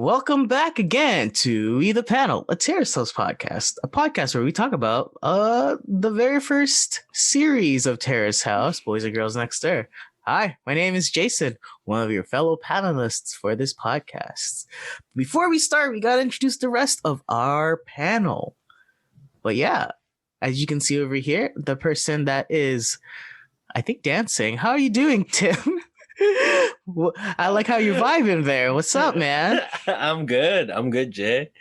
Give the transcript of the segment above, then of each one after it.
Welcome back again to We the Panel, a Terrace House Podcast, a podcast where we talk about the very first series of Terrace House, Boys and Girls Next Door. Hi, my name is Jason, one of your fellow panelists for this podcast. Before we start, we gotta introduce the rest of our panel. But yeah, as you can see over here, the person that is, I think, dancing. How are you doing, Tim? I like how you're vibing there. What's up, man? I'm good, Jay.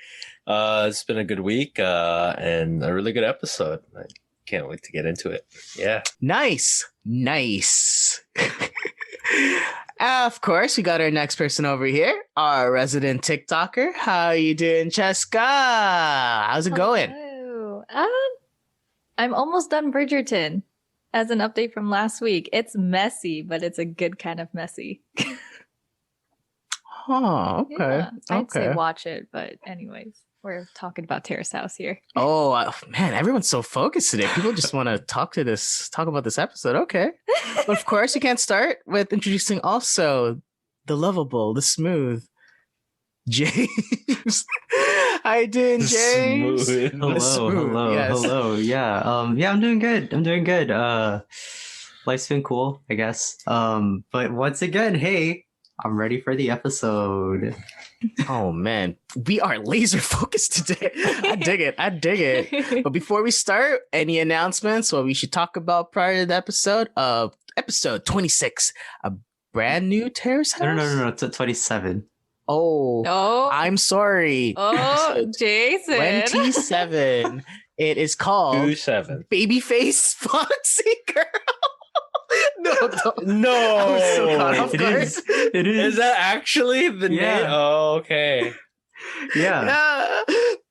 It's been a good week and a really good episode. I can't wait to get into it. Yeah. Nice. Of course, we got our next person over here, our resident TikToker. How you doing, Cheska? How's it going? Hello. I'm almost done Bridgerton. As an update from last week, it's messy, but it's a good kind of messy. Oh, okay. Yeah, I'd say watch it, but anyways, we're talking about Terrace House here. Oh man, everyone's so focused today. People just want to talk about this episode. Okay, but of course, you can't start with introducing also the lovable, the smooth James. How you doing, James? Hello. Yeah. I'm doing good. Life's been cool, I guess. But once again, hey, I'm ready for the episode. Oh man, we are laser focused today. I dig it. But before we start, any announcements? What we should talk about prior to the episode? Episode 26, a brand new Terrace House. No. It's 27. Oh, I'm sorry. Oh, Jason. 27. It is called 27. Babyface Foxy Girl. No. I was so caught off guard. It is. Is that actually the name? Oh, okay. Yeah.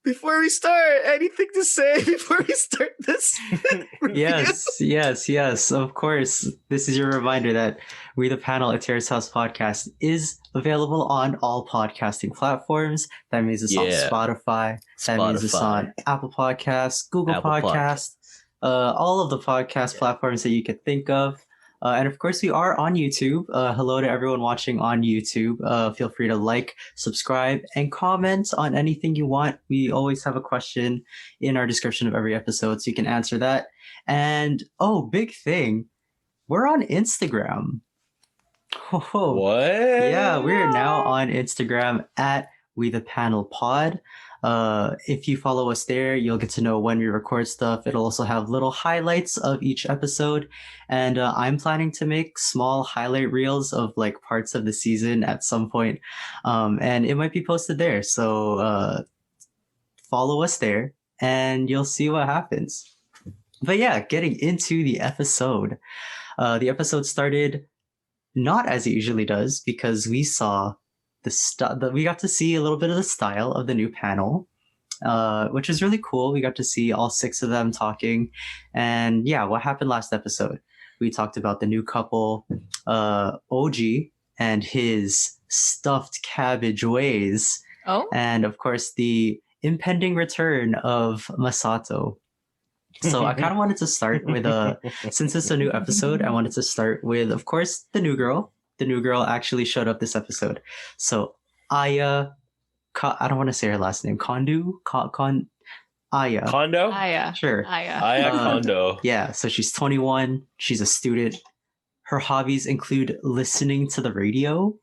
Before we start, anything to say before we start this? Yes. Of course. This is your reminder that We the Panel, a Terrace House Podcast, is available on all podcasting platforms. That means it's on Spotify. That means it's on Apple Podcasts, Google Podcasts, all of the podcast platforms that you could think of. And of course, we are on YouTube. Hello to everyone watching on YouTube. Feel free to like, subscribe, and comment on anything you want. We always have a question in our description of every episode, so you can answer that. And, big thing, we're on Instagram. Oh, what? Yeah, we're now on Instagram at We the Panel Pod. If you follow us there, you'll get to know when we record stuff. It'll also have little highlights of each episode. And I'm planning to make small highlight reels of like parts of the season at some point. And it might be posted there. So follow us there and you'll see what happens. But yeah, getting into the episode. The episode started not as it usually does because we saw we got to see a little bit of the style of the new panel, which is really cool. We got to see all 6 of them talking. And yeah, what happened last episode? We talked about the new couple, OG and his stuffed cabbage ways. Oh. And of course, the impending return of Masato. So I kind of wanted to start with, since it's a new episode, I wanted to start with, of course, the new girl. The new girl actually showed up this episode. So Aya, I don't want to say her last name. Aya. Kondo? Aya. Sure. Aya Kondo. Yeah, so she's 21. She's a student. Her hobbies include listening to the radio.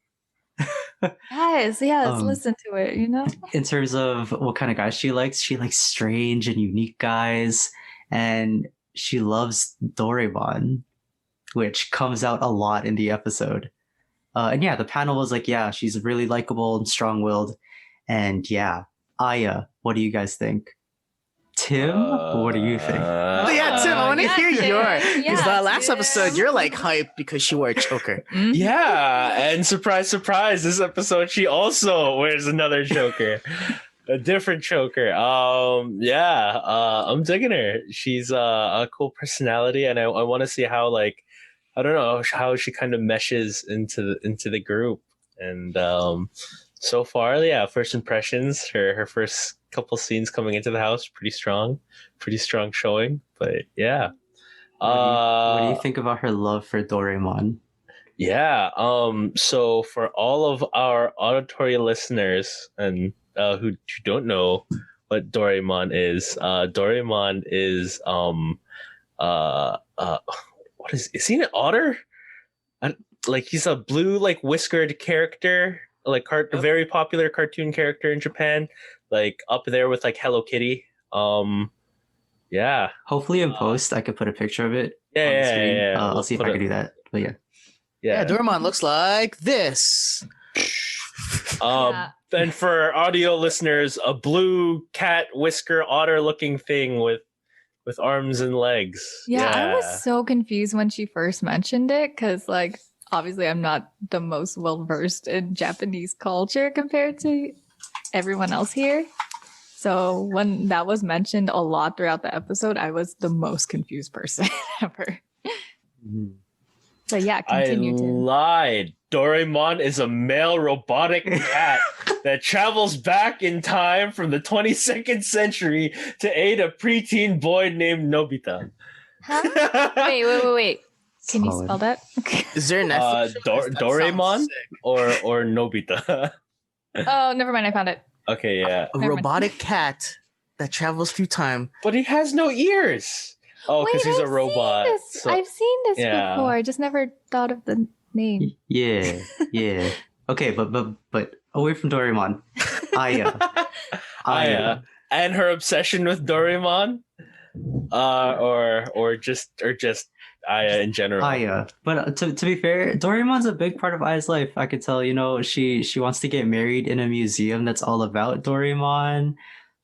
Yes, listen to it, In terms of what kind of guys she likes strange and unique guys. And she loves Doraemon, which comes out a lot in the episode. And yeah, the panel was like, yeah, she's really likable and strong-willed. And yeah, Aya, what do you guys think? Tim, what do you think? Tim, I want to hear yours. Because the last episode, you're like hyped because she wore a choker. Yeah, and surprise, surprise, this episode she also wears another choker. A different choker. I'm digging her. She's a cool personality, and I want to see how, like, I don't know how she kind of meshes into the group. And so far, yeah, first impressions, her first couple scenes coming into the house, pretty strong showing. But yeah, what do you think about her love for Doraemon? Yeah. So for all of our auditory listeners and who don't know what Doraemon is what is he an otter? Like he's a blue like whiskered character, like a very popular cartoon character in Japan, like up there with like Hello Kitty. Yeah. Hopefully in post I could put a picture of it Yeah, on the yeah, screen. yeah, yeah. I'll We'll see if put I it- can do that. But yeah. Yeah, Doraemon looks like this. Yeah. And for audio listeners, a blue cat whisker otter looking thing with arms and legs. Yeah, I was so confused when she first mentioned it because, like, obviously I'm not the most well versed in Japanese culture compared to everyone else here. So when that was mentioned a lot throughout the episode, I was the most confused person ever. Mhm. So yeah, I continue, Tim. lied. Doraemon is a male robotic cat that travels back in time from the 22nd century to aid a preteen boy named Nobita. Huh? Wait. Can you Solid. spell that? Is there a Netflix show? That sounds Doraemon sick. or Nobita? Oh, never mind. I found it. Okay, yeah. A Never mind. robotic cat that travels through time. But he has no ears. Oh, because Wait, he's a I've seen robot. this. So- I've seen this yeah. before. I just never thought of the name. Yeah. Okay, but away from Doraemon. Aya. Aya. And her obsession with Doraemon? Or just Aya in general. Aya. But to be fair, Doraemon's a big part of Aya's life. I could tell, she wants to get married in a museum that's all about Doraemon.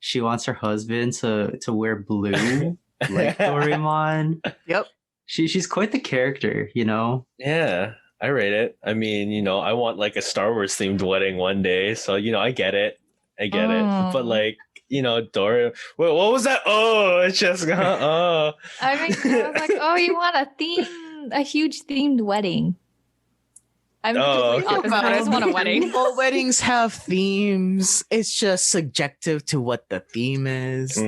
She wants her husband to wear blue like Doraemon. Yep. She's quite the character, Yeah, I rate it. I mean, I want like a Star Wars themed wedding one day, so I get it. Oh. But like, Dora. Wait, what was that? Oh, it's just oh. I was like, oh, you want a huge themed wedding. I'm the Oh, complete okay. opposite. I just want a wedding. All weddings have themes. It's just subjective to what the theme is. Oh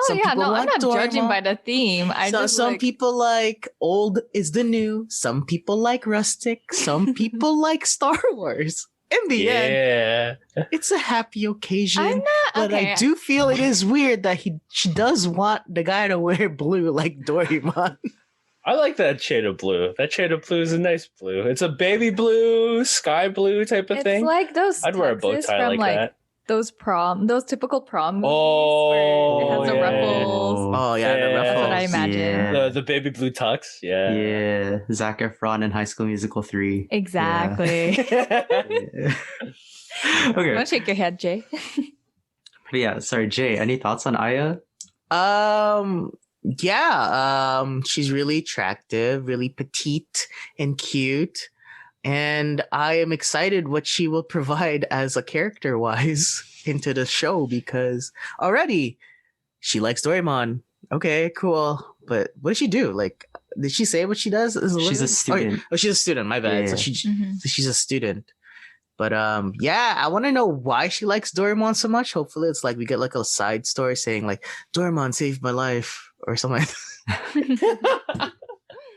Some yeah, people no, I'm want not judging Doraemon. by the theme. I just Some like, people like old is the new. Some people like rustic. Some people like Star Wars. In the end, Yeah. it's a happy occasion. I'm not But okay. I do feel it is weird that she does want the guy to wear blue like Doraemon. I like that shade of blue. That shade of blue is a nice blue. It's a baby blue, sky blue type of It's thing. like those I'd wear a bow tuxes tie from like that. those typical prom movies where it has the yeah. ruffles. Oh yeah, the Yeah. ruffles. That's what I imagine. Yeah. The baby blue tux. Yeah. Yeah, Zac Efron in High School Musical 3. Exactly. Yeah. Okay, Don't shake your head, Jay. but yeah, sorry, Jay, any thoughts on Aya? She's really attractive, really petite and cute. And I am excited what she will provide as a character wise into the show because already she likes Doraemon. Okay, cool. But what does she do? Like, did she say what she does? She's a student. Oh, she's a student. My bad. Yeah. So she's a student. But I want to know why she likes Doraemon so much. Hopefully, it's like we get like a side story saying like Doraemon saved my life or something.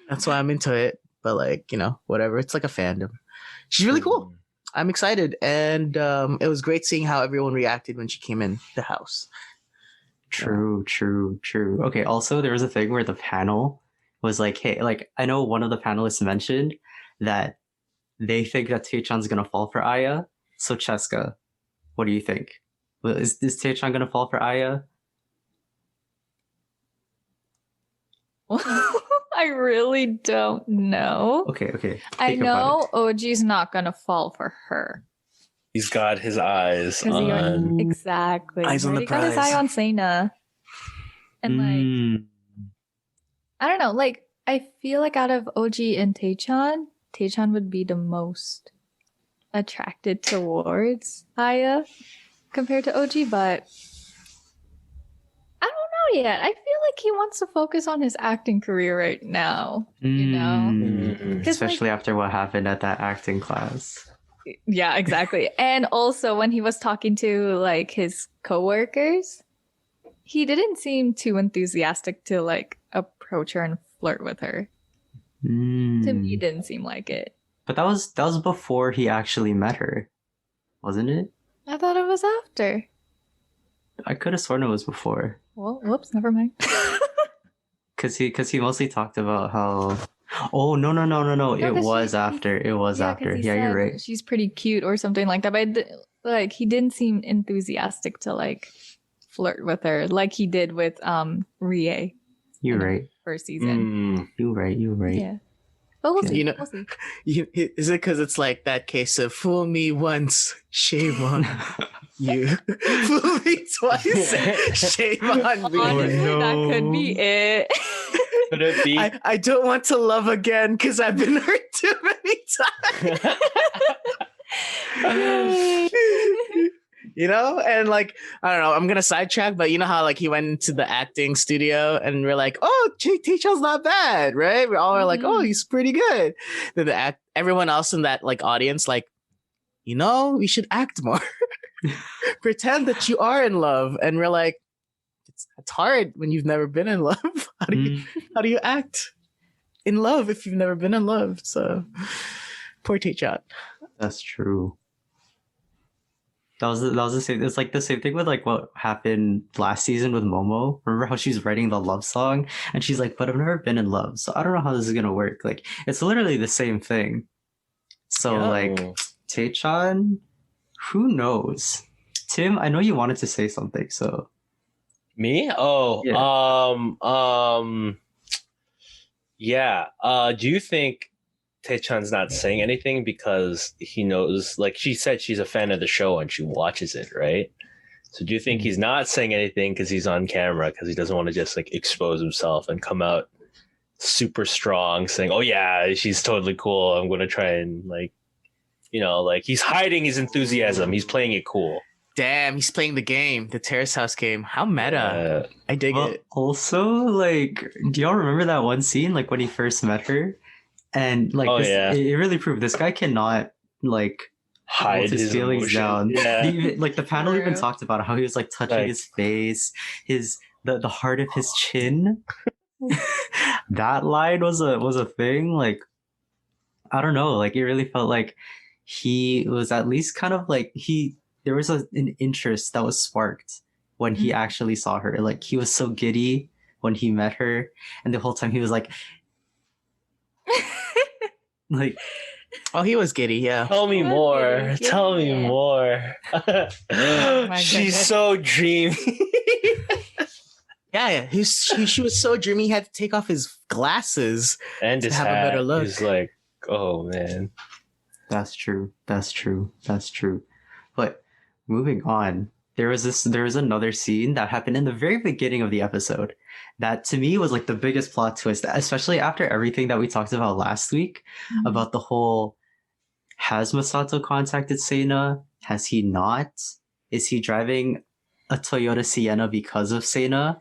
That's why I'm into it. But like whatever. It's like a fandom. She's really cool. I'm excited, and it was great seeing how everyone reacted when she came in the house. True. Okay, also there was a thing where the panel was like, hey, like I know one of the panelists mentioned that they think that Taechan's gonna fall for Aya. So Cheska, what do you think? Well, is Taechan gonna fall for Aya? I really don't know. Okay. I think about know OG's not gonna fall for her. He's got his eyes 'Cause he already- on. Exactly. Eyes He on the already got his prize. eye on Seina. And like I don't know, like I feel like out of OG and Taechan would be the most attracted towards Aya compared to OG, but I don't know yet. I feel like he wants to focus on his acting career right now. You know? Mhm. 'Cause, like- Especially after what happened at that acting class. Yeah, exactly. And also when he was talking to like his coworkers, he didn't seem too enthusiastic to like approach her and flirt with her. To me, it didn't seem like it. But that was before he actually met her, wasn't it? I thought it was after. I could have sworn it was before. Well, whoops, never mind. Cause he mostly talked about how. Oh no! It 'cause was after. It was 'cause after. he Yeah, you're said right. She's pretty cute or something like that. But like he didn't seem enthusiastic to like flirt with her like he did with Rie You're in the right. first season. You're right. Yeah. But we'll Okay. see. You know- We'll see. Is it because it's like that case of fool me once, shame on you, fool me twice, shame on me. Honestly, that could be it. Could it be? I don't want to love again because I've been hurt too many times. You know, and like I don't know, I'm gonna sidetrack, but you know how like he went into the acting studio and we're like, oh, Taechan's not bad, right? We're all like, oh, he's pretty good. Then everyone else in that like audience, like, you know, we should act more, pretend that you are in love, and we're like, it's hard when you've never been in love. How do you act in love if you've never been in love? So poor Taechan. That's true. That was the same. It's like the same thing with like what happened last season with Momo. Remember how she's writing the love song and she's like, "But I've never been in love, so I don't know how this is gonna work." Like it's literally the same thing. So Yeah. like Taechan, who knows? Tim, I know you wanted to say something, so Me? Oh, Yeah. yeah. Do you think Taechan's not saying anything because he knows, like she said, she's a fan of the show and she watches it, right? So do you think he's not saying anything because he's on camera because he doesn't want to just like expose himself and come out super strong saying, oh yeah, she's totally cool, I'm going to try and like, you know, like he's hiding his enthusiasm. He's playing it cool. Damn, he's playing the game, the Terrace House game. How meta. I dig well, it. also like, do y'all remember that one scene like when he first met her? And like it really proved this guy cannot like hide his feelings emotion. down. Yeah. Like the panel even True. talked about how he was like touching Like- his face, the heart of his chin. That line was a thing. Like I don't know. Like it really felt like he was at least kind of like there was an interest that was sparked when he actually saw her. Like he was so giddy when he met her, and the whole time he was like. Like, Oh, he was giddy, yeah. Tell me What more. is it? Tell me Yeah. more. my She's goodness. so dreamy. Yeah. She was so dreamy he had to take off his glasses. And To his have a hat. better look. He's like, oh man. that's true. But moving on, there was another scene that happened in the very beginning of the episode that to me was like the biggest plot twist, especially after everything that we talked about last week about the whole, has Masato contacted Seina? Has he not? Is he driving a Toyota Sienna because of Seina?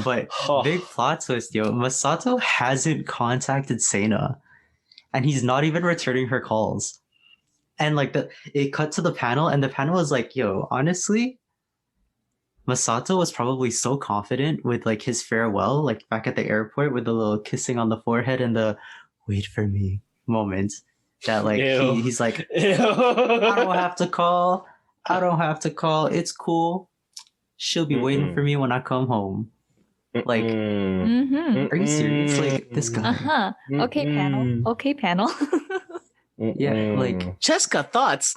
But big plot twist, yo. Masato hasn't contacted Seina, and he's not even returning her calls. And like it cut to the panel, and the panel was like, "Yo, honestly, Masato was probably so confident with like his farewell, like back at the airport with the little kissing on the forehead and the wait for me moment, that like Ew. he's like, Ew. I don't have to call. It's cool. She'll be waiting for me when I come home." Like, Mm-hmm. are you serious? Like this guy. Uh-huh. Okay, panel. Okay, panel. Yeah, like Cheska, thoughts?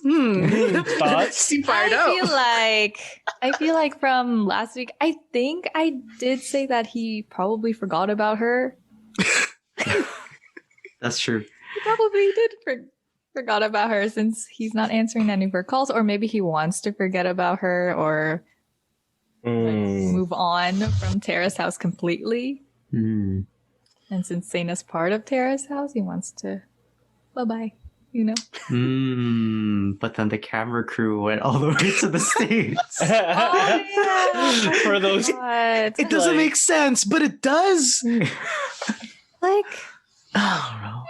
Thoughts? Seem fired up. I feel like from last week, I think I did say that he probably forgot about her. that's true. He probably did forgot about her since he's not answering any of her calls, or maybe he wants to forget about her or move on from Terrace House completely. Hmm. And since Seina's part of Terrace House, he wants to bye-bye, you know? But then the camera crew went all the way to the States. For those, What? It doesn't Like- make sense, but it does. Like, Oh, no.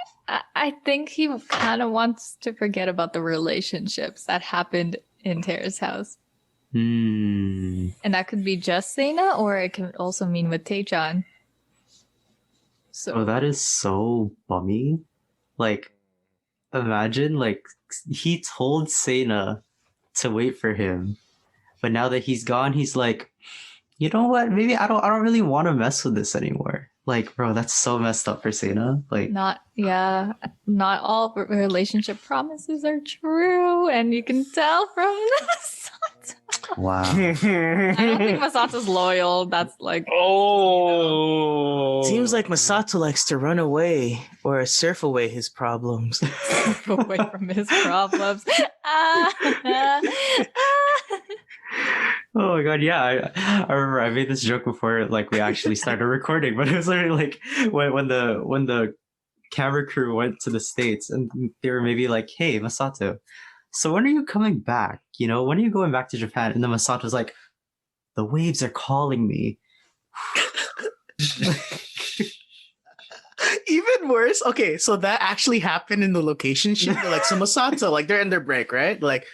I think he kind of wants to forget about the relationships that happened in Terrace House. Hmm. And that could be just Seina, or it could also mean with Taechan. So Oh, that is so bummy. Like, imagine, like, he told Seina to wait for him, but now that he's gone, he's like, you know what? Maybe I don't really want to mess with this anymore. Like, bro, that's so messed up for Seina. Like, Not all relationship promises are true, and you can tell from Masato. wow. I don't think Masato's loyal. That's like Oh, Seems like Masato likes to run away or surf away his problems. away from his problems. Oh my god, yeah. I remember I made this joke before like we actually started recording, but it was literally like when the camera crew went to the States and they were maybe like, hey, Masato, so when are you coming back? You know, when are you going back to Japan? And then Masato's like, the waves are calling me. Even worse. Okay, so that actually happened in the location shoot. They're like, so Masato, like they're in their break, right? They're like,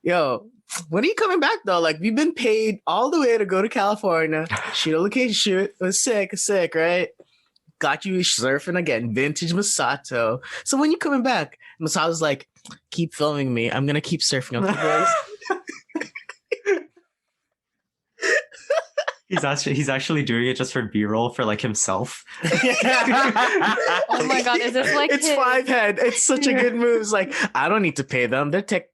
yo, when are you coming back though? Like we've been paid all the way to go to California, shoot a location shoot. It was sick, right? Got you surfing again, vintage Masato. So when you coming back? Masato's like, keep filming me. I'm gonna keep surfing up the boys. He's actually doing it just for B-roll for like himself. Oh my god, is this like it's his... 5 head. It's such a good move. It's like, I don't need to pay them. They're tech.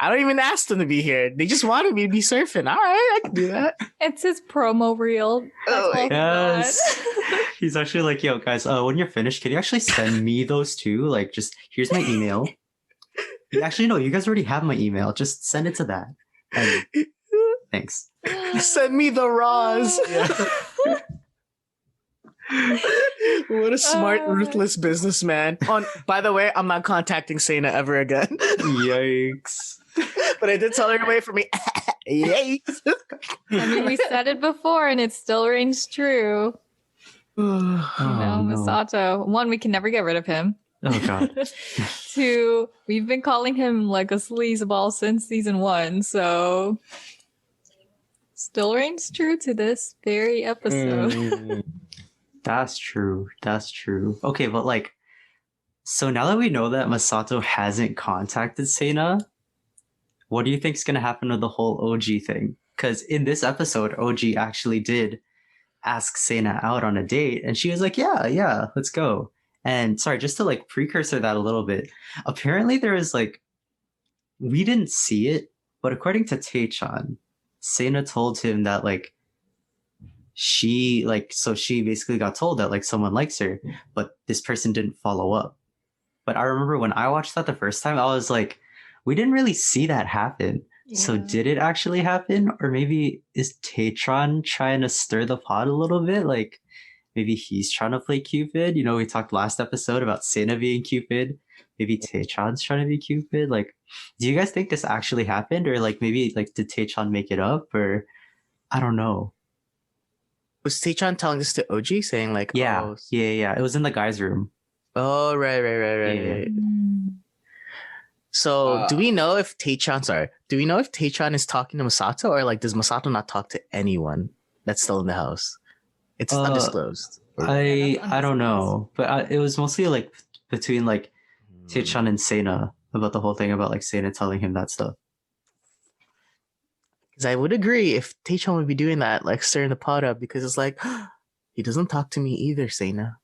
I don't even ask them to be here. They just wanted me to be surfing. All right, I can do that. It's his promo reel. Oh, That's yes. He's actually like, yo, guys, when you're finished, can you actually send me those too? Like, just here's my email. Actually, no, you guys already have my email. Just send it to that. And thanks. Send me the raws. What a smart, ruthless businessman. By the way, I'm not contacting Seina ever again. Yikes. But I did tell her to wait for me. Yikes. I mean, we said it before and it still rings true. No. Masato. One, we can never get rid of him. Oh, God. Two, we've been calling him like a sleazeball since season 1, so still rings true to this very episode. That's true. Okay, but like, so now that we know that Masato hasn't contacted Seina, what do you think is going to happen with the whole OG thing? Because in this episode, OG actually did ask Seina out on a date, and she was like, yeah, let's go. And sorry, just to like precursor that a little bit, apparently there is like, we didn't see it, but according to Tae-chan, Seina told him that like, she basically got told that like someone likes her, but this person didn't follow up. But I remember when I watched that the first time, I was like, we didn't really see that happen. Yeah. So did it actually happen? Or maybe is Tae-chan trying to stir the pot a little bit? Like maybe he's trying to play Cupid. You know, we talked last episode about Seina being Cupid. Maybe Tae-chan's trying to be Cupid. Like, do you guys think this actually happened? Or like maybe like did Tae-chan make it up? Or I don't know. Was Tae-chan telling this to OG, saying like, yeah, it was in the guys' room. Oh, right. Yeah. So do we know if Tae-chan is talking to Masato, or like does Masato not talk to anyone that's still in the house? It's undisclosed. I don't know, but it was mostly like between like Tae-chan and Seina about the whole thing about like Seina telling him that stuff. I would agree if Tae-chan would be doing that, like stirring the pot up, because it's like, he doesn't talk to me either, Seina.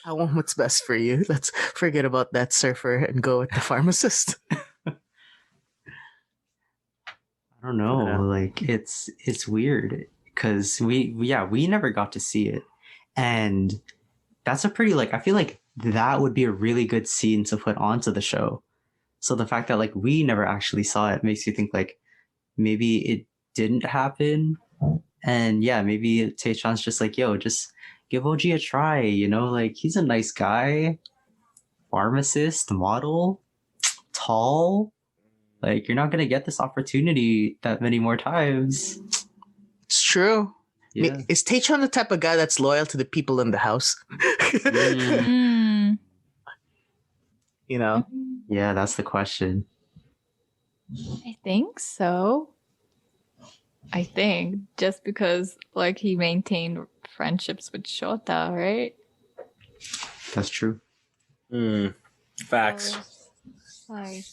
I want what's best for you. Let's forget about that surfer and go with the pharmacist. I don't know. Like it's weird because we never got to see it, and that's a pretty like I feel like that would be a really good scene to put onto the show. So the fact that like we never actually saw it makes you think like maybe it didn't happen, and yeah, maybe Tae-chan's just like, yo, just give OG a try, you know, like he's a nice guy, pharmacist, model, tall, like you're not gonna get this opportunity that many more times. It's true. Yeah. Is Tae-chan the type of guy that's loyal to the people in the house? You know? Yeah, that's the question. I think so. I think just because like he maintained friendships with Shota, right? That's true. Facts. So, like,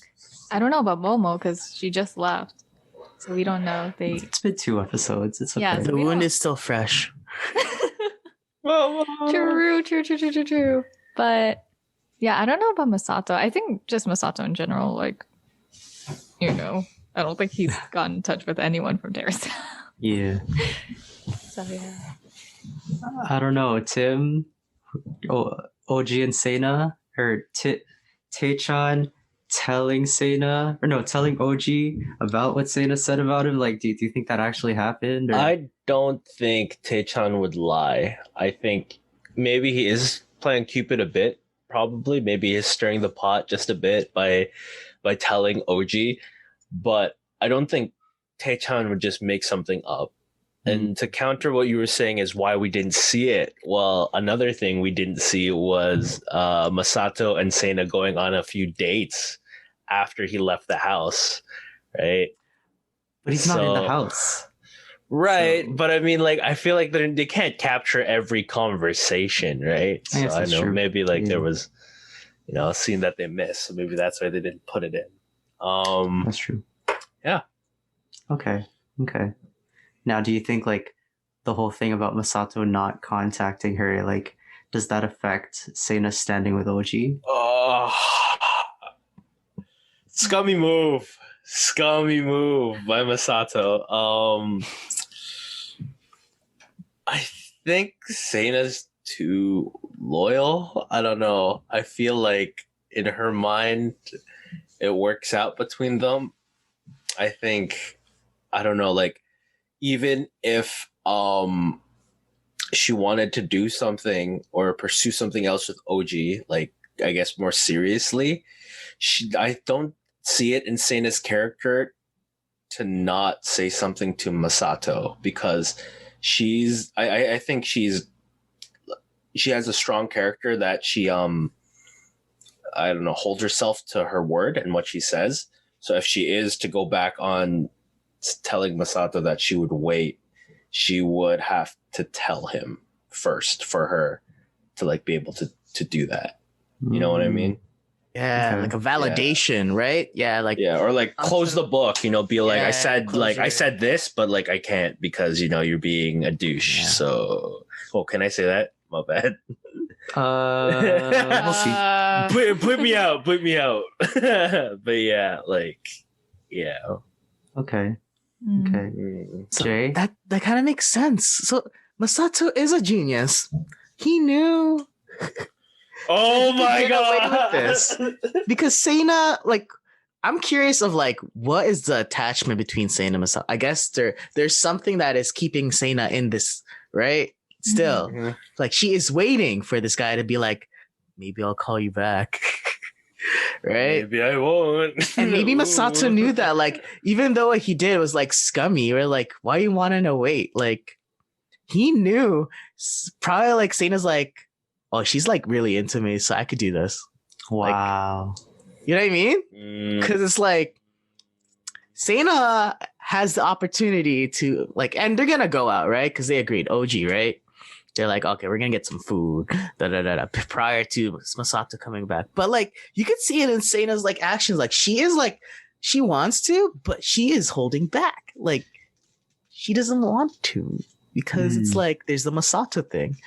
I don't know about Momo because she just left, so we don't know if they. It's been 2 episodes. It's okay. Yeah, The we wound don't- is still fresh. True. But yeah, I don't know about Masato. I think just Masato in general, like, you know, I don't think he's gotten in touch with anyone from Terrace. Yeah. So yeah. I don't know. Tim, OG and Seina, or Taechan telling OG about what Seina said about him. Like, do you think that actually happened? Or? I don't think Taechan would lie. I think maybe he is playing Cupid a bit. Probably, maybe he's stirring the pot just a bit by telling OG. But I don't think Taechan would just make something up. And to counter what you were saying is why we didn't see it. Well, another thing we didn't see was Masato and Seina going on a few dates after he left the house, right? But he's not in the house. Right, So- but I mean, like, I feel like they can't capture every conversation, right? I guess So I that's know true. maybe like Yeah. there was, a scene that they missed, so maybe that's why they didn't put it in. That's true. Yeah. Okay. Now, do you think like the whole thing about Masato not contacting her, like, does that affect Seina standing with OG? Oh, scummy move by Masato. I think Seina's too loyal. I don't know. I feel like in her mind, it works out between them. I think, I don't know, like, even if she wanted to do something or pursue something else with OG, like, I guess more seriously, I don't see it in Seina's character to not say something to Masato, because I think she has a strong character that she I don't know, holds herself to her word and what she says. So if she is to go back on telling Masato that she would wait, she would have to tell him first for her to like be able to do that. You know what I mean? Yeah, Okay. like a validation, right? Yeah, like Yeah, or like close the book, be like, I Yeah, closure. said this, but like I can't because you're being a douche. Yeah. So, can I say that? My bad. We'll see. Put me out. But yeah, like, yeah. Okay. Mm. Okay. so Jay? that kind of makes sense. So Masato is a genius. He knew Oh He my could get away god! with because Seina, like, I'm curious of like what is the attachment between Seina and Masato. I guess there's something that is keeping Seina in this, right? Still, Mhm. like she is waiting for this guy to be like, maybe I'll call you back. Right? Maybe I won't. And maybe Masato Ooh. knew that, like, even though what he did was like scummy, or like, why you want to wait? Like, he knew. Probably like Seina's like, oh, she's like really into me, so I could do this. Wow. You know what I mean? Mm, Because it's like Seina has the opportunity to like, and they're gonna go out, right? Because they agreed. OG, right? They're like, okay, we're gonna get some food, prior to Masato coming back. But like, you could see it in Seina's like actions. Like, she is like, she wants to, but she is holding back. Like, she doesn't want to because it's like there's the Masato thing.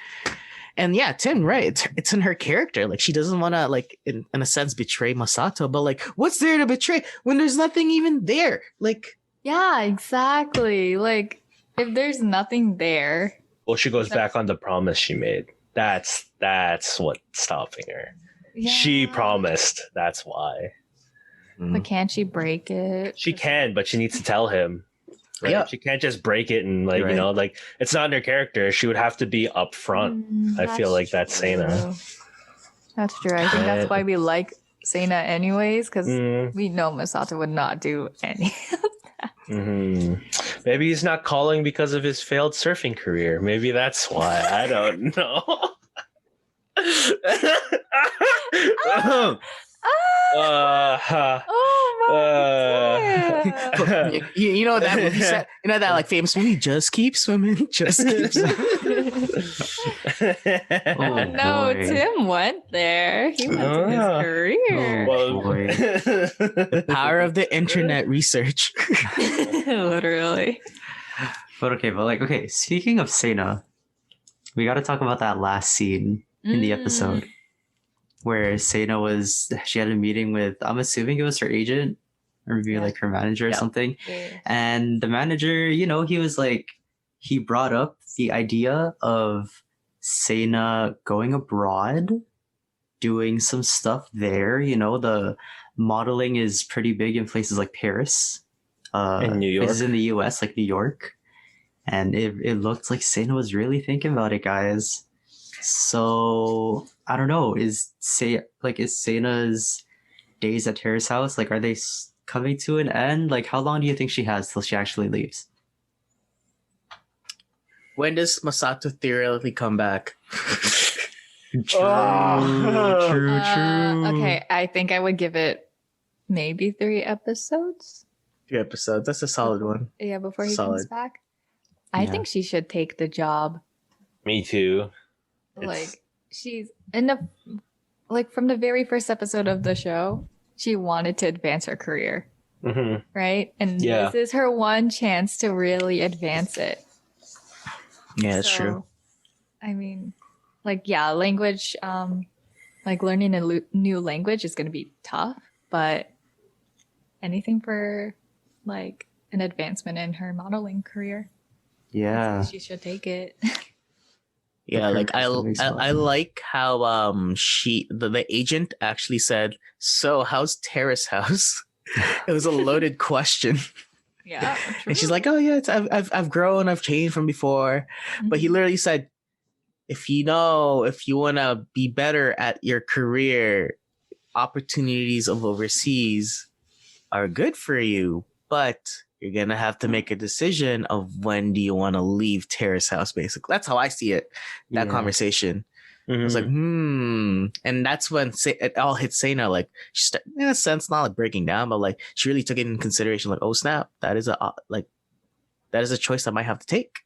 And yeah, Tim, right? It's in her character. Like, she doesn't want to, like, in a sense, betray Masato. But like, what's there to betray when there's nothing even there? Like, Yeah, exactly. Like, if there's nothing there, well, she goes back on the promise she made. That's what's stopping her. She yeah. promised. That's why. But can't she break it? She can, but she needs to tell him. Right? Yeah. She can't just break it and like, Right. like it's not in her character. She would have to be upfront. I feel like that's Seina. true. That's true. I think that's why we like Seina anyways, because Mm, we know Masato would not do any. mhm. Maybe he's not calling because of his failed surfing career. Maybe that's why. I don't know. Ah! Ha. Oh You know that movie set? You know that like famous movie, Just Keep Swimming, Just Keep Swimming. Oh, No, boy. Tim went there. He went to his career. Oh, boy. The power of the internet research. Literally. But okay, speaking of Seina, we got to talk about that last scene in the episode where Seina she had a meeting with, I'm assuming it was her agent or maybe like her manager or something. Yeah. And the manager, he was like, he brought up the idea of Seina going abroad, doing some stuff there. The modeling is pretty big in places like Paris, in New York, places in the US like New York. And it looked like Seina was really thinking about it, guys. So I don't know. Is Seina's days at Terrace House, like, are they coming to an end? Like, how long do you think she has till she actually leaves? When does Masato theoretically come back? True. Okay, I think I would give it maybe 3 episodes. 3 episodes. That's a solid one. Yeah, before he Solid. comes back. I think she should take the job. Me too. Like, she's in the from the very first episode of the show, she wanted to advance her career, right? And this is her one chance to really advance it. Yeah, that's true. I mean, language, learning a new language is going to be tough, but anything for an advancement in her modeling career. Yeah, she should take it. Yeah, I like how the agent actually said, "So how's Terrace House?" It was a loaded question. Yeah, and she's like, "Oh yeah, I've grown, I've changed from before," but he literally said, if you want to be better at your career, opportunities of overseas are good for you, but you're gonna have to make a decision of when do you want to leave Terrace House. Basically, that's how I see it. That conversation. I was like, and that's when it all hit Seina. Like, she in a sense, not like breaking down, but like she really took it in consideration. Like, oh snap, that is a choice I might have to take.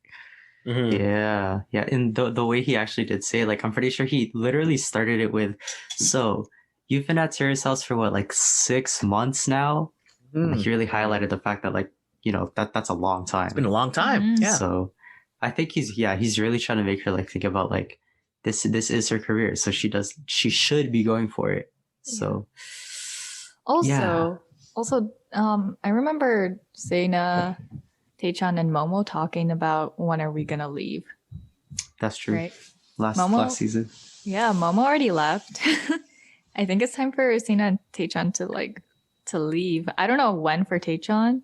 Yeah. And the way he actually did say, I'm pretty sure he literally started it with, "So you've been at Terrace House for what, 6 months now?" He really highlighted the fact that that's a long time. It's been a long time. Yeah. So I think he's really trying to make her think about this is her career, so she should be going for it. So also I remember Seina, Taechan, and Momo talking about when are we gonna leave. That's true. Right? Last season. Yeah, Momo already left. I think it's time for Seina and Taechan to leave. I don't know when for Taechan,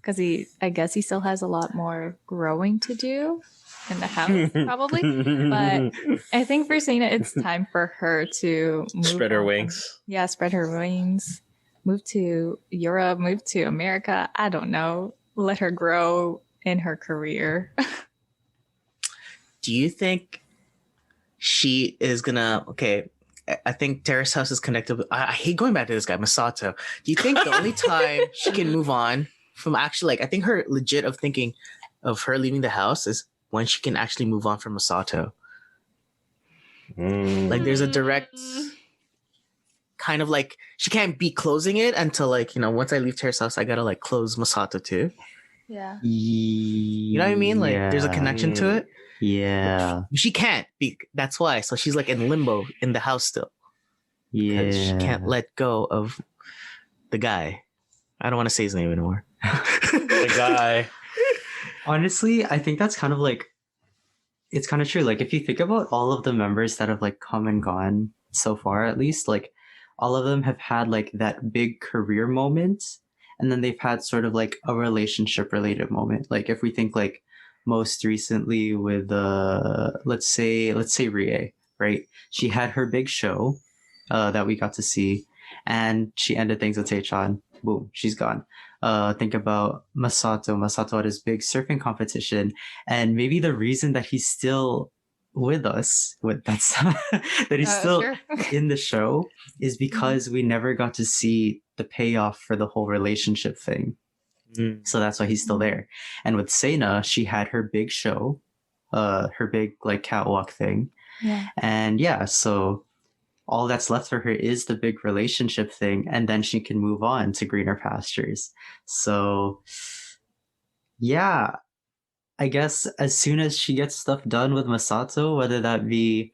because I guess he still has a lot more growing to do in the house, probably. But I think for Seina, it's time for her to spread her wings. Yeah, spread her wings. Move to Europe, move to America. I don't know. Let her grow in her career. Do you think she is gonna? Okay, I think Terrace House is connected with. I hate going back to this guy, Masato. Do you think the only time she can move on from actually, I think her legit of thinking of her leaving the house is when she can actually move on from Masato? There's a direct kind of she can't be closing it until once I leave Terrace House, I gotta close Masato too. Yeah. You know what I mean? There's a connection to it. Yeah. She can't be. That's why. So she's in limbo in the house still. Yeah. She can't let go of the guy. I don't want to say his name anymore. The guy. Honestly, I think that's kind of it's kind of true. If you think about all of the members that have come and gone so far, at least, all of them have had that big career moment, and then they've had sort of a relationship related moment. If we think most recently with let's say Rie, right? She had her big show that we got to see, and she ended things with Taechan. Boom, she's gone. Think about Masato. Masato had his big surfing competition, and maybe the reason that he's still with us, that he's still Sure. in the show is because we never got to see the payoff for the whole relationship thing. So that's why he's still there. And with Seina, she had her big show, her big like catwalk thing. Yeah. And yeah, so all that's left for her is the big relationship thing, and then she can move on to greener pastures. So yeah, I guess as soon as she gets stuff done with Masato, whether that be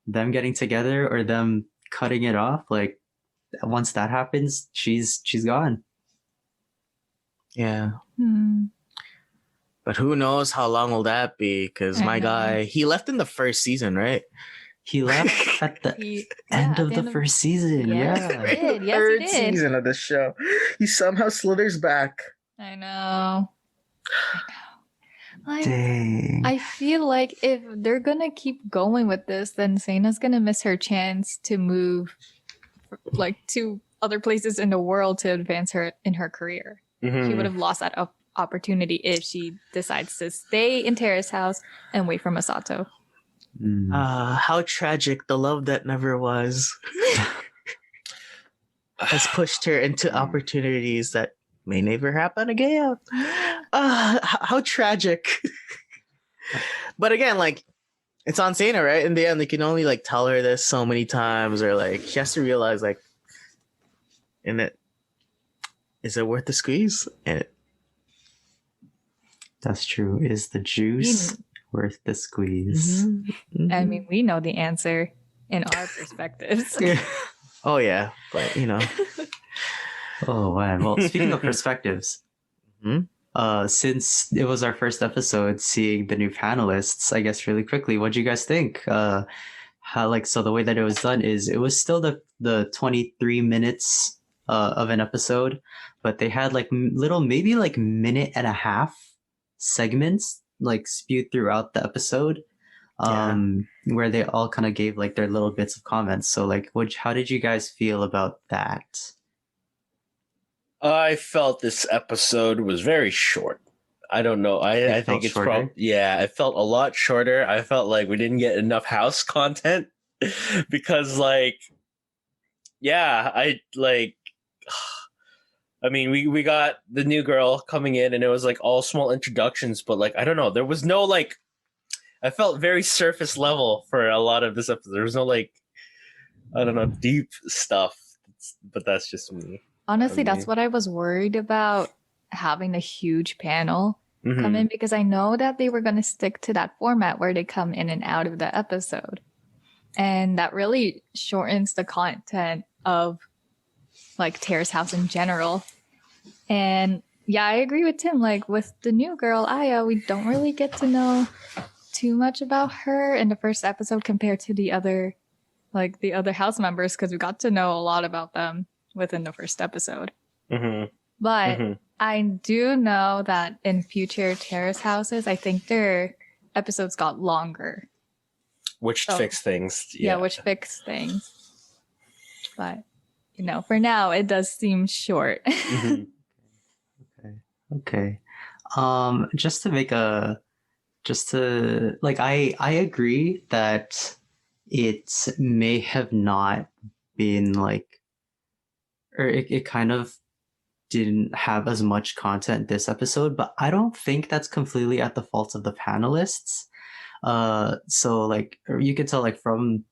them getting together or them cutting it off, like once that happens, she's gone. Yeah. Hmm. But who knows how long will that be? Because I my know. guy, he left in the first season, right? He left at the He- end yeah, of at the first season. Yes, Yeah. he did. Yes, Third he did. season of the show. He somehow slithers back. I know. Like, Dang. I feel like if they're gonna keep going with this, then Seina's gonna miss her chance to move, like, to other places in the world to advance her in her career. She would have lost that opportunity if she decides to stay in Terrace House and wait for Masato. How tragic the love that never was has pushed her into opportunities that may never happen again. How tragic. But again, like, it's on Seina, right? In the end, they can only like tell her this so many times, or like she has to realize, like, is it worth the squeeze? And That's true. Is the juice worth the squeeze? I mean, we know the answer in our perspectives. Oh yeah, but you know, Oh man. Well, speaking of perspectives, since it was our first episode seeing the new panelists, I guess really quickly, what do you guys think? How, like, so the way that it was done is it was still the 23 minutes of an episode, but they had like little, maybe like minute and a half segments like spewed throughout the episode, where they all kind of gave like their little bits of comments. So like, how did you guys feel about that? I felt this episode was very short. I don't know. I think it's probably, it felt a lot shorter. I felt like we didn't get enough house content because like, I mean, we got the new girl coming in and it was like all small introductions, but like, I don't know, there was no like, I felt very surface level for a lot of this episode. There was no like, I don't know, deep stuff, but that's just me. Honestly, that's what I was worried about, having a huge panel come in, because I know that they were going to stick to that format where they come in and out of the episode. And that really shortens the content of like Terrace House in general. And yeah, I agree with Tim. Like with the new girl, Aya, we don't really get to know too much about her in the first episode compared to the other house members, because we got to know a lot about them within the first episode. But I do know that in future Terrace Houses, I think their episodes got longer. Which fixed things. Yeah, which fixed things. But, you know, for now, it does seem short. Okay. I agree that it may have not been like, or it kind of didn't have as much content this episode, but I don't think that's completely at the fault of the panelists. So like you can tell like from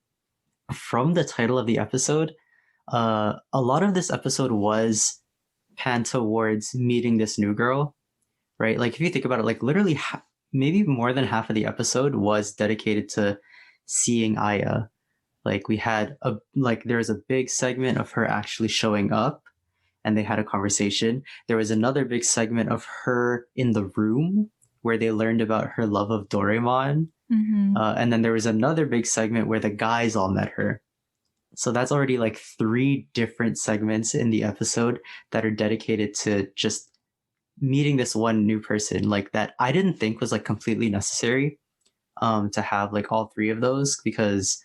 the title of the episode, a lot of this episode was panned towards meeting this new girl, right? Like if you think about it, like literally maybe more than half of the episode was dedicated to seeing Aya. Like we had there was a big segment of her actually showing up and they had a conversation. There was another big segment of her in the room where they learned about her love of Doraemon. And then there was another big segment where the guys all met her. So that's already like 3 different segments in the episode that are dedicated to just meeting this one new person, like that I didn't think was like completely necessary to have like all 3 of those, because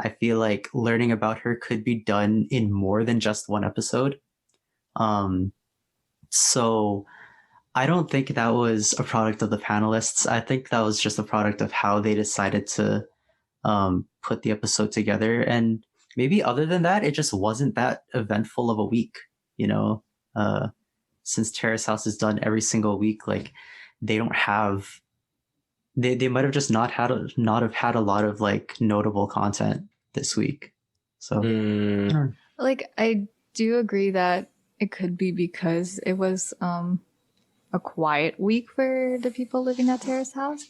I feel like learning about her could be done in more than just one episode. So I don't think that was a product of the panelists. I think that was just a product of how they decided to put the episode together. And maybe other than that, it just wasn't that eventful of a week, you know. Since Terrace House is done every single week, like they don't have, they might have just not have had a lot of like notable content this week. So I don't like I do agree that it could be because it was a quiet week for the people living at Terrace House,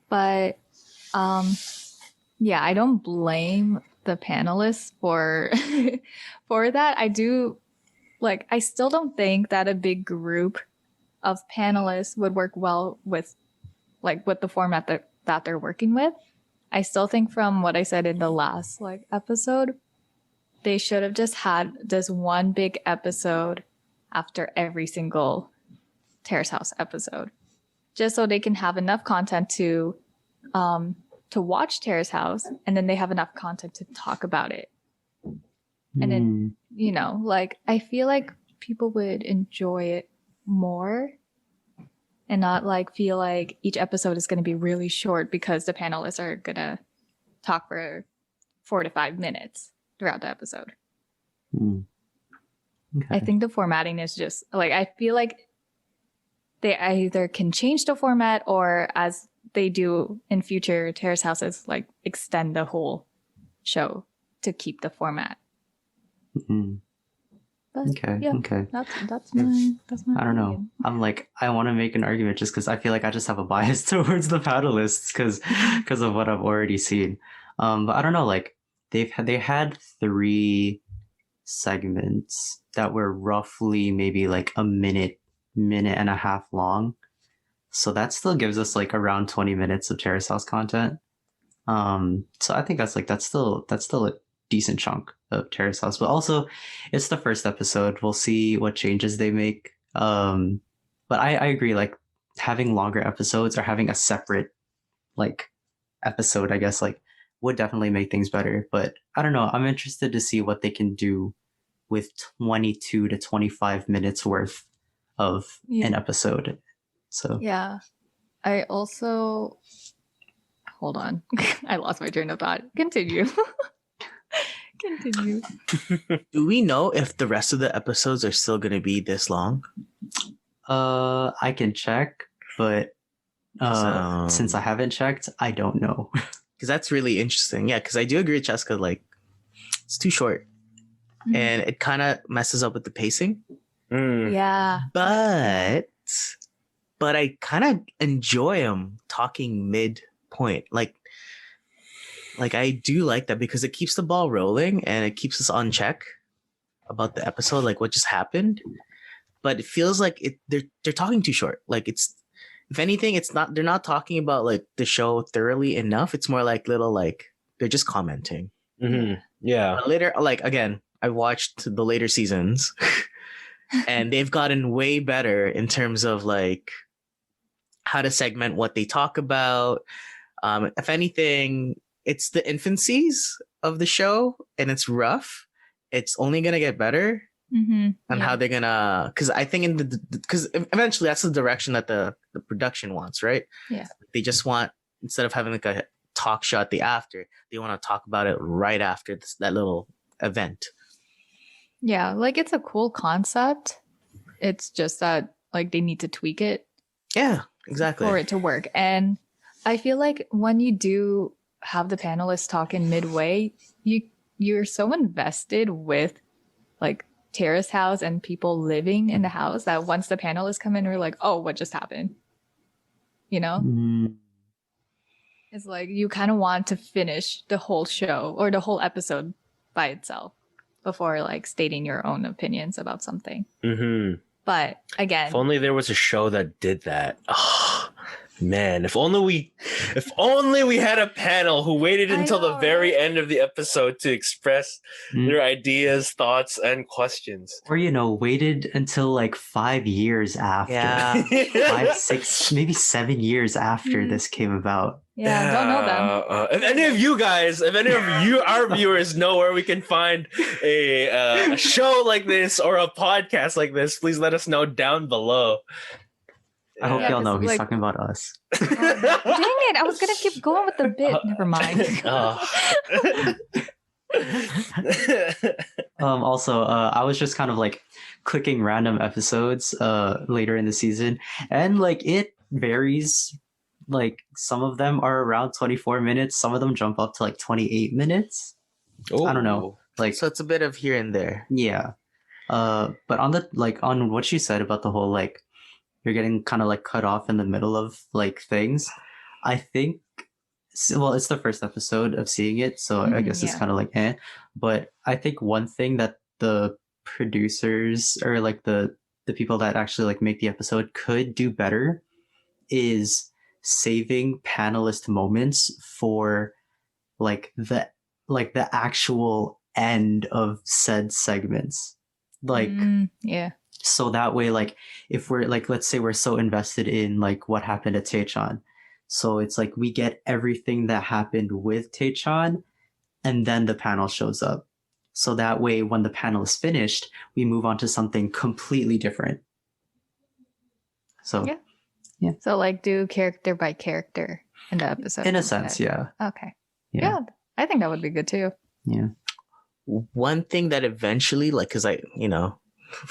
but yeah, I don't blame the panelists for for that. I do, like, I still don't think that a big group of panelists would work well with the format that they're working with. I still think, from what I said in the last like episode, they should have just had this one big episode after every single Terrace House episode, just so they can have enough content to watch Terrace House, and then they have enough content to talk about it. And then, you know, like, I feel like people would enjoy it more and not like feel like each episode is going to be really short because the panelists are going to talk for 4 to 5 minutes throughout the episode. Okay. I think the formatting is just like, I feel like they either can change the format, or as they do in future Terrace Houses, like extend the whole show to keep the format. But, Okay. yeah, Okay. That's my I don't know. opinion. I'm like, I want to make an argument just because I feel like I just have a bias towards the panelists because of what I've already seen. But I don't know. Like they had 3 segments that were roughly maybe like a minute and a half long. So that still gives us like around 20 minutes of Terrace House content. So I think that's still a decent chunk of Terrace House. But also, it's the first episode. We'll see what changes they make. But I agree, like having longer episodes or having a separate like episode, I guess, like would definitely make things better. But I don't know. I'm interested to see what they can do with 22 to 25 minutes worth of an episode. So Yeah. I also, hold on. I lost my train of thought. Continue. Continue. Do we know if the rest of the episodes are still going to be this long? I can check, but since I haven't checked, I don't know. Because that's really interesting. Yeah, because I do agree with Cheska, like it's too short. And it kind of messes up with the pacing. Yeah. But I kind of enjoy him talking midpoint. Like I do like that because it keeps the ball rolling and it keeps us on check about the episode, like what just happened. But it feels like they're talking too short. Like it's, if anything, they're not talking about like the show thoroughly enough. It's more like little, like they're just commenting. Yeah. But later, like again, I watched the later seasons and they've gotten way better in terms of like how to segment what they talk about. If anything, it's the infancies of the show and it's rough. It's only going to get better on how they're going to, because I think because eventually that's the direction that the production wants, right? Yeah. They just want, instead of having like a talk show at the after, they want to talk about it right after that little event. Yeah, like it's a cool concept. It's just that like they need to tweak it. Yeah, exactly. For it to work. And I feel like when you do have the panelists talk in midway, you're so invested with like Terrace House and people living in the house that once the panelists come in, we're like, oh, what just happened? You know? It's like you kind of want to finish the whole show or the whole episode by itself before like stating your own opinions about something. But again, if only there was a show that did that. Oh man, if only we had a panel who waited until the very end of the episode to express their ideas, thoughts, and questions. Or, waited until like 5 years after. Yeah. 5, 6, maybe 7 years after this came about. Yeah, don't know them. If any of you, our viewers, know where we can find a show like this or a podcast like this, please let us know down below. I hope Yeah, y'all know 'cause, he's like- talking about us. Dang it! I was gonna keep going with the bit. Never mind. Also, I was just kind of like clicking random episodes later in the season, and like it varies. Like some of them are around 24 minutes, some of them jump up to like 28 minutes. I don't know. Like So it's a bit of here and there. yeah. But on the like on what you said about the whole like you're getting kind of like cut off in the middle of like things, I think well it's the first episode of seeing it, so I guess it's yeah. kind of like but I think one thing that the producers or like the people that actually like make the episode could do better is saving panelist moments for like the actual end of said segments, like yeah. so that way like if we're like let's say we're so invested in like what happened at Taechan, so it's like we get everything that happened with Taechan and then the panel shows up, so that way when the panel is finished we move on to something completely different. So Yeah. So like do character by character in the episode. in a instead. sense, yeah. Okay. Yeah. I think that would be good too. Yeah. One thing that eventually, like, because I,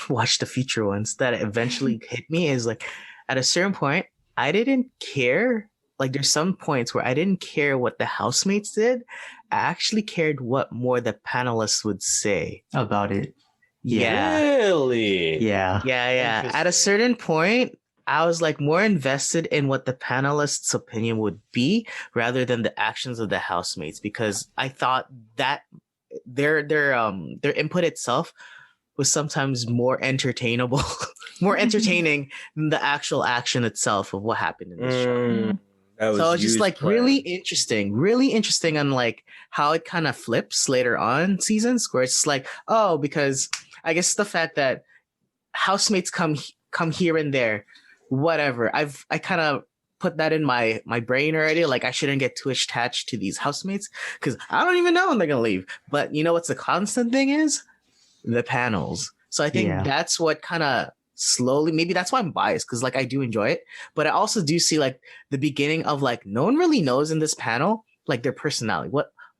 watched the future ones, that eventually hit me is like, at a certain point, I didn't care. Like, there's some points where I didn't care what the housemates did. I actually cared what more the panelists would say About it. Yeah. Really? Yeah. Yeah. At a Interesting. certain point, I was like more invested in what the panelists' opinion would be rather than the actions of the housemates, because I thought that their input itself was sometimes more entertainable, more entertaining than the actual action itself of what happened in the show. That was So it's just used like plan. really interesting on like how it kind of flips later on seasons, where it's like, oh, because I guess the fact that housemates come here and there, whatever. I kind of put that in my brain already. Like I shouldn't get too attached to these housemates because I don't even know when they're gonna leave. But you know what's the constant thing is? The panels. So I think that's what kind of slowly, maybe that's why I'm biased, because like I do enjoy it, but I also do see like the beginning of like no one really knows in this panel like their personality,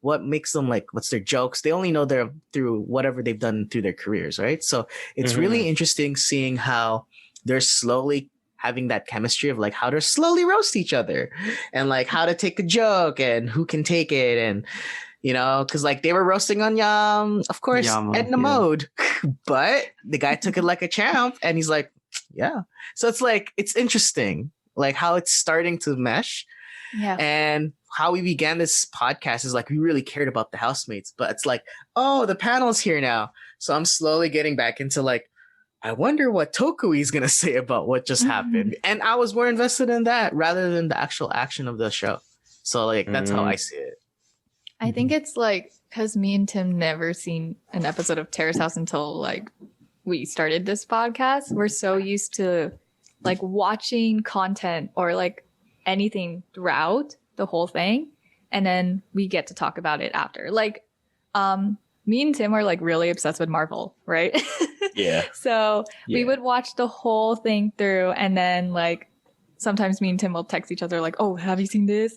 what makes them like, what's their jokes. They only know they're through whatever they've done through their careers, right? So it's really interesting seeing how they're slowly having that chemistry of like how to slowly roast each other and like how to take a joke and who can take it. And because like they were roasting on of course, Yama, Edna Mode, but the guy took it like a champ and he's like, yeah. So it's like, it's interesting, like how it's starting to mesh. Yeah. And how we began this podcast is like, we really cared about the housemates, but it's like, oh, the panel's here now. So I'm slowly getting back into like, I wonder what Tokui's going to say about what just happened. And I was more invested in that rather than the actual action of the show. So like, that's how I see it. I think it's like because me and Tim never seen an episode of Terrace House until like we started this podcast. We're so used to like watching content or like anything throughout the whole thing, and then we get to talk about it after. Like, me and Tim are like really obsessed with Marvel, right? Yeah. So we would watch the whole thing through, and then like sometimes me and Tim will text each other like, "Oh, have you seen this?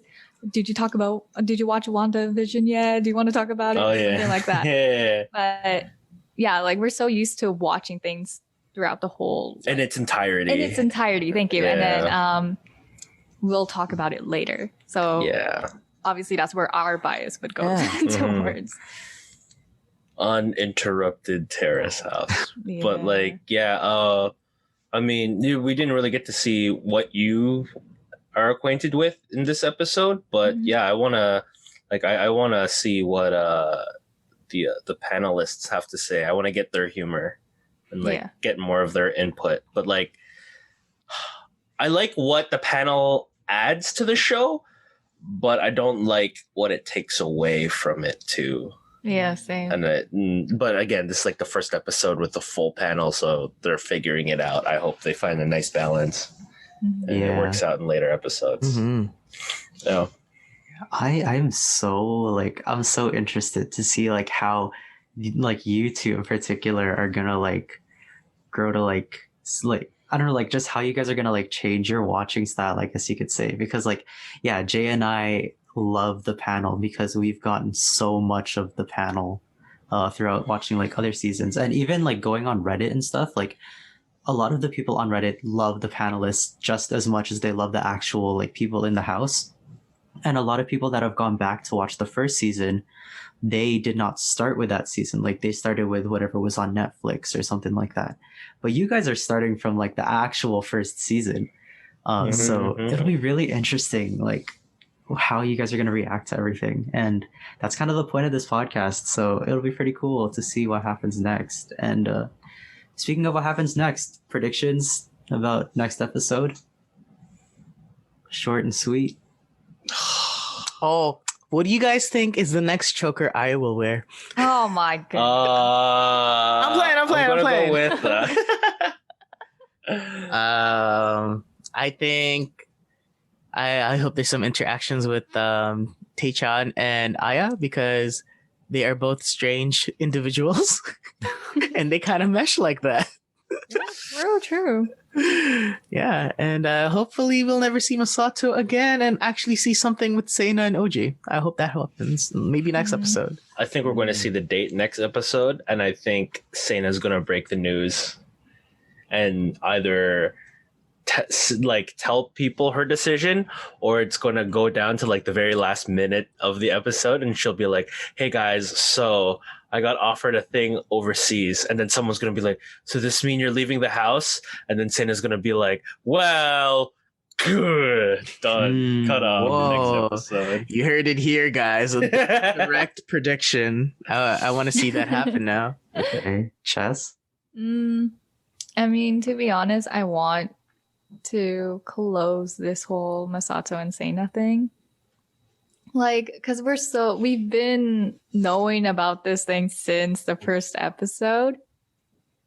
Did you watch WandaVision yet? Do you want to talk about it?" Oh yeah. Something like that. Yeah. But yeah, like we're so used to watching things throughout the whole In its entirety. in its entirety. Thank you. Yeah. And then we'll talk about it later. So Yeah. obviously that's where our bias would go Yeah. towards. Uninterrupted Terrace House. Yeah. But like, I mean, we didn't really get to see what you are acquainted with in this episode, but yeah, I wanna see what the panelists have to say. I want to get their humor and like get more of their input. But like, I like what the panel adds to the show, but I don't like what it takes away from it too. Yeah, same. But again, this is like the first episode with the full panel, so they're figuring it out. I hope they find a nice balance and it works out in later episodes. Yeah. I'm so interested to see like how like you two in particular are gonna like grow to like I don't know, like just how you guys are gonna like change your watching style, I guess you could say, because like yeah, Jay and I love the panel because we've gotten so much of the panel throughout watching like other seasons, and even like going on Reddit and stuff. Like a lot of the people on Reddit love the panelists just as much as they love the actual like people in the house. And a lot of people that have gone back to watch the first season, they did not start with that season. Like they started with whatever was on Netflix or something like that. But you guys are starting from like the actual first season. So it'll be really interesting, like how you guys are going to react to everything. And that's kind of the point of this podcast. So it'll be pretty cool to see what happens next. And speaking of what happens next, predictions about next episode. Short and sweet. Oh, what do you guys think is the next choker I will wear? Oh my god. I'm playing. Go with that. I think I hope there's some interactions with Taechan and Aya, because they are both strange individuals and they kind of mesh like that. True. Yeah, and hopefully we'll never see Masato again and actually see something with Seina and Oji. I hope that happens. Maybe next episode. I think we're going to see the date next episode, and I think Seina's going to break the news and either tell people her decision, or it's going to go down to like the very last minute of the episode, and she'll be like, "Hey guys, so I got offered a thing overseas," and then someone's going to be like, "So this mean you're leaving the house?" And then Seina's going to be like, "Well, good, done, cut off." Next episode. You heard it here, guys. A direct prediction. I want to see that happen now. Okay, Chess. I mean, to be honest, I want to close this whole Masato and Seina thing. Like, because we've been knowing about this thing since the first episode.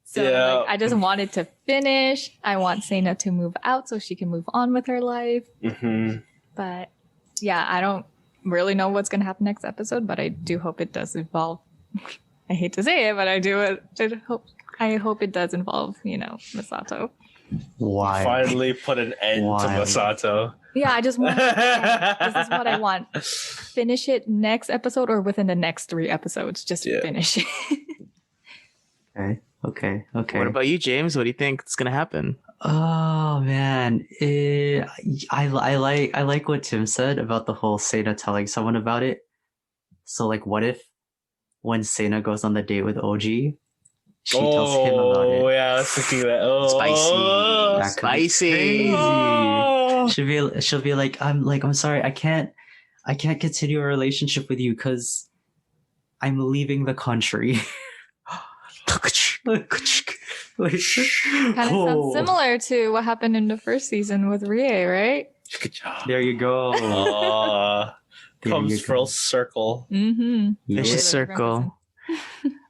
So Yeah. like, I just want it to finish. I want Seina to move out so she can move on with her life. But yeah, I don't really know what's going to happen next episode, but I do hope it does involve. I hate to say it, but I hope it does involve, Masato. Why? Finally put an end to Masato. Yeah, I just want. This is what I want. Finish it next episode or within the next 3 episodes. Just finish it. Okay. What about you, James? What do you think is gonna happen? Oh man, I like what Tim said about the whole Seina telling someone about it. So like, what if when Seina goes on the date with OG, she tells him about it? Oh yeah, I was thinking that. Oh, Spicy. That could be Spicy. crazy. Oh. She'll be like, I'm sorry, I can't continue a relationship with you because I'm leaving the country. Kind of sounds similar to what happened in the first season with Rie, right? There you go. Comes full circle. There's a circle.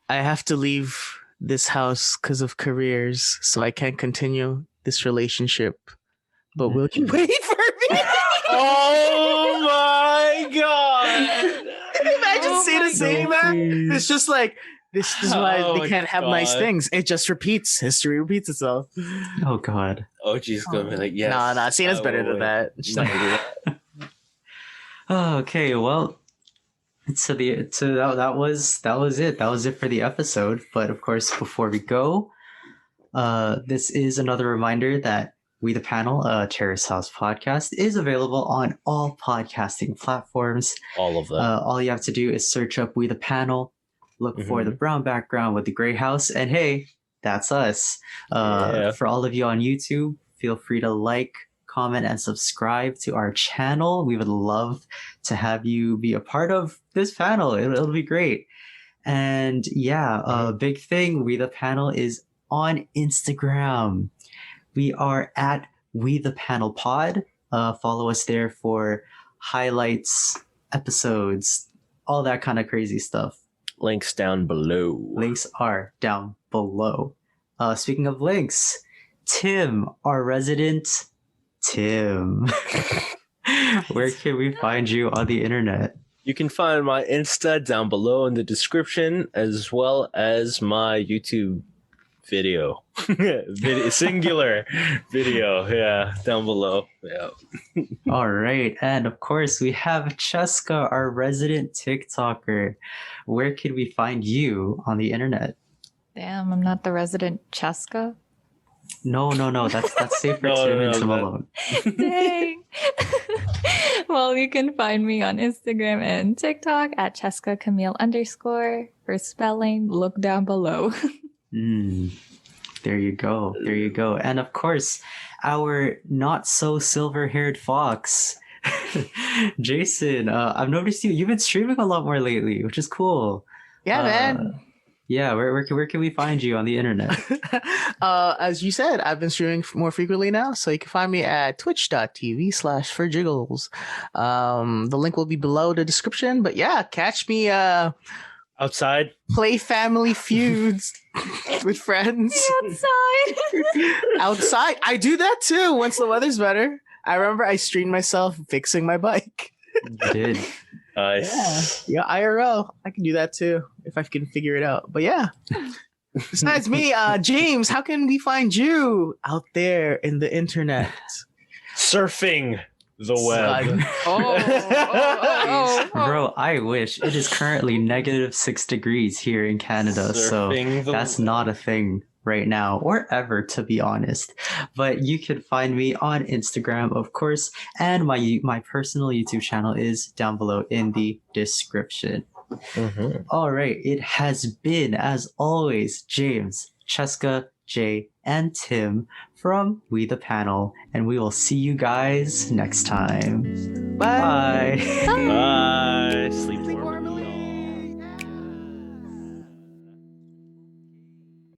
I have to leave this house because of careers, so I can't continue this relationship. But will you wait for me? Oh my god! Imagine Seina saying that. It's just like, this is why they can't have nice things. It just repeats. History repeats itself. Oh god. OG's gonna be like, yes. Nah. Seina's better than that. She's not gonna do that. Okay, well, that was it. That was it for the episode. But of course, before we go, this is another reminder that We the Panel, Terrace House Podcast, is available on all podcasting platforms. All of them. All you have to do is search up We the Panel, look for the brown background with the gray house, and hey, that's us. For all of you on YouTube, feel free to like, comment, and subscribe to our channel. We would love to have you be a part of this panel. It'll be great. And yeah, a big thing, We the Panel is on Instagram. We are at We the Panel Pod. Follow us there for highlights, episodes, all that kind of crazy stuff. Links down below. Links are down below. Speaking of links, Tim, our resident Tim. Where can we find you on the internet? You can find my Insta down below in the description, as well as my YouTube video. Singular video. Yeah, down below. Yeah. All right. And of course, we have Cheska, our resident TikToker. Where could we find you on the internet? Damn, I'm not the resident Cheska. No. That's safe for No, Tim no, and Tim that- alone. Dang. Well, you can find me on Instagram and TikTok at Cheska Camille _ for spelling. Look down below. There you go. And of course, our not so silver haired fox, Jason. I've noticed you've been streaming a lot more lately, which is cool. Yeah, man. Yeah, where can we find you on the internet? As you said, I've been streaming more frequently now, so you can find me at twitch.tv/forjiggles. The link will be below the description, but yeah, catch me Outside. play Family Feuds with friends. Outside. Outside. I do that too once the weather's better. I remember I streamed myself fixing my bike. You did. Nice. Yeah, IRL. I can do that too if I can figure it out. But yeah. Besides me, James, how can we find you out there in the internet? Surfing the web. Oh. Bro, I wish. It is currently -6 degrees here in Canada, so Surfing the that's web. not a thing right now or ever, to be honest. But you can find me on Instagram, of course, and my personal YouTube channel is down below in the description. All right, it has been, as always, James, Cheska, Jay, and Tim from We the Panel, and we will see you guys next time. Bye. Bye. Sleep.